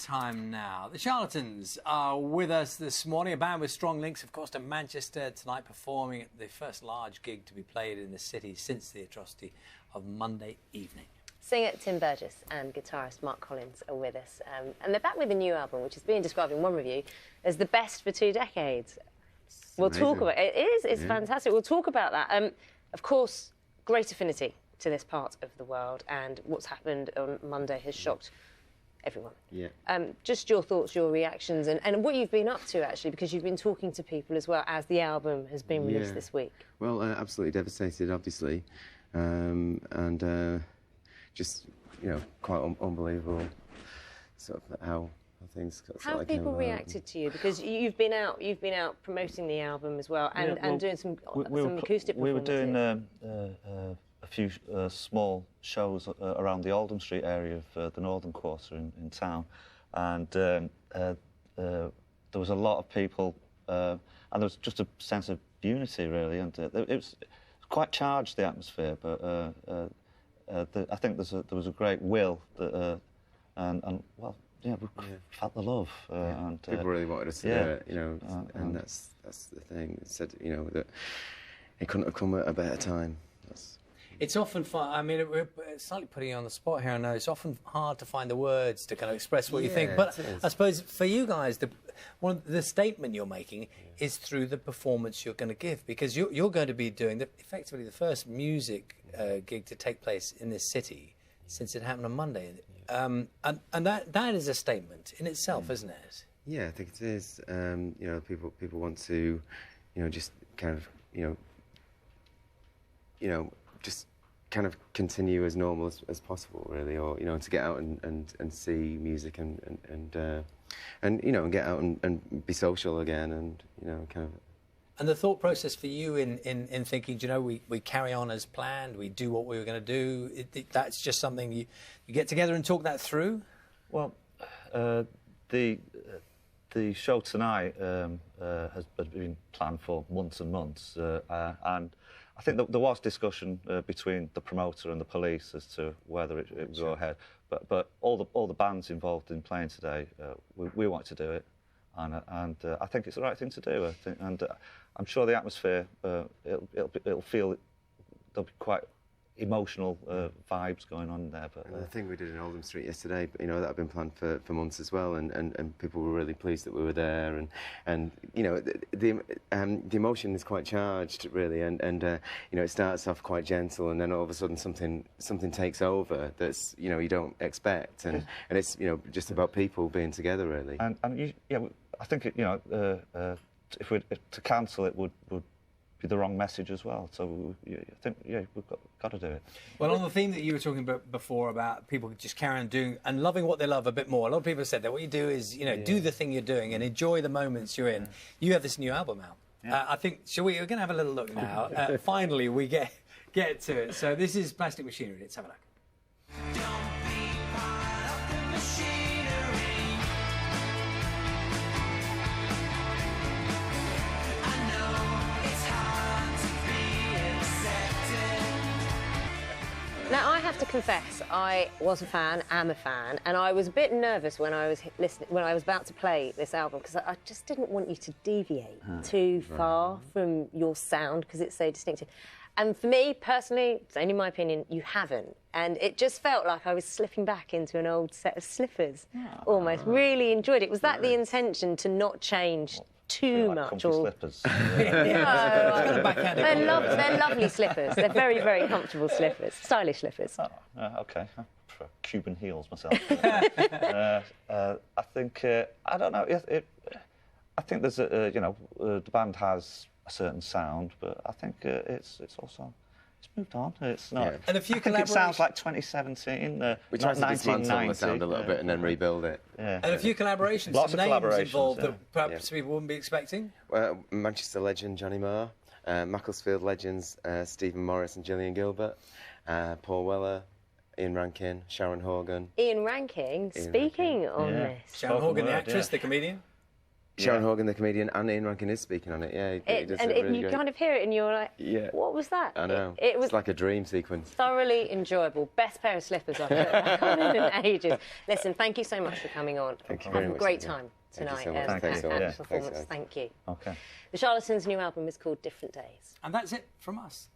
time now. The Charlatans are with us this morning, a band with strong links, of course, to Manchester, tonight performing at the first large gig to be played in the city since the atrocity of Monday evening. Singer Tim Burgess and guitarist Mark Collins are with us. And they're back with a new album, which is being described in one review as the best for 2 decades. We'll talk about it. It is, it's fantastic. We'll talk about that. Of course, great affinity to this part of the world, and what's happened on Monday has shocked everyone. Yeah. Just your thoughts, your reactions, and what you've been up to, actually, because you've been talking to people as well as the album has been released this week. Well, absolutely devastated, obviously, just, you know, quite unbelievable sort of how things sort How of have people reacted to you? Because you've been out promoting the album as well, and doing some acoustic performances. We were doing a few small shows around the Oldham Street area of the Northern Quarter in town, and there was a lot of people, and there was just a sense of unity, really, and it was quite charged, the atmosphere, but I think there was a great will that, and well, yeah, we felt the love. And people really wanted us to do it, you know, and that's the thing. It said, you know, that it couldn't have come at a better time. It's often fun. I mean, we're slightly putting you on the spot here. I know it's often hard to find the words to kind of express what you think. But I suppose for you guys, the statement you're making is through the performance you're going to give, because you're going to be doing effectively the first music gig to take place in this city since it happened on Monday, and that is a statement in itself, isn't it? Yeah, I think it is. You know, people want to, you know, just kind of, you know, just kind of continue as normal as possible, really, or, you know, to get out and see music and you know, and get out and be social again, and, you know, kind of. And the thought process for you in thinking, you know, we carry on as planned, we do what we were going to do, that's just something you get together and talk that through? Well, the show tonight has been planned for months and months, and I think that there was discussion between the promoter and the police as to whether it would go ahead. But all the bands involved in playing today, we want to do it, and I think it's the right thing to do. I think, and I'm sure the atmosphere, it'll feel, there'll be quite emotional vibes going on there. But the thing we did in Oldham Street yesterday, you know, that had been planned for months as well, and people were really pleased that we were there, and you know, the emotion is quite charged, really, and you know, it starts off quite gentle, and then all of a sudden something takes over that's, you know, you don't expect, and it's, you know, just about people being together, really. And I think you know, if to cancel it would be the wrong message as well. So I think, we've got to do it. Well, on the theme that you were talking about before, about people just carrying on doing and loving what they love a bit more, a lot of people have said that what you do is, you know, do the thing you're doing and enjoy the moments you're in. You have this new album out. I think, we're going to have a little look now. Finally, we get to it. So this is Plastic Machinery. Let's have a look. Now, I have to confess, I was a fan, am a fan, and I was a bit nervous when I was about to play this album, because I just didn't want you to deviate too far from your sound, because it's so distinctive. And for me, personally, it's only my opinion, you haven't. And it just felt like I was slipping back into an old set of slippers, almost. Really enjoyed it. Was that the intention, to not change too much? Or slippers. They're lovely slippers. They're very, very comfortable slippers. Stylish slippers. OK. I prefer Cuban heels myself. I think, I don't know, I think there's you know, the band has a certain sound, but I think it's also, it's moved on. It's not. And a few I think it sounds like 2017. We tried to dismantle the sound a little bit and then rebuild it. And a few collaborations. Lots some of names collaborations involved that perhaps people wouldn't be expecting. Manchester legend Johnny Marr, Macclesfield legends Stephen Morris and Gillian Gilbert, Paul Weller, Ian Rankin, Sharon Horgan. Ian Rankin, speaking on this. Sharon Horgan, the actress, the comedian. Sharon Hogan, the comedian, and Ian Rankin is speaking on it. Yeah, he does it really you great. kind of hear it, and you're like, Yeah. what was that? I know. It was it's like a dream sequence. thoroughly enjoyable. Best pair of slippers I've heard in ages. Listen, thank you so much for coming on. Thank you Have very a much, great Sarah. time Thank you tonight so much. at Thanks so the much. performance. Thanks, guys. Thank you. Okay. The Charlatans' new album is called Different Days. And that's it from us.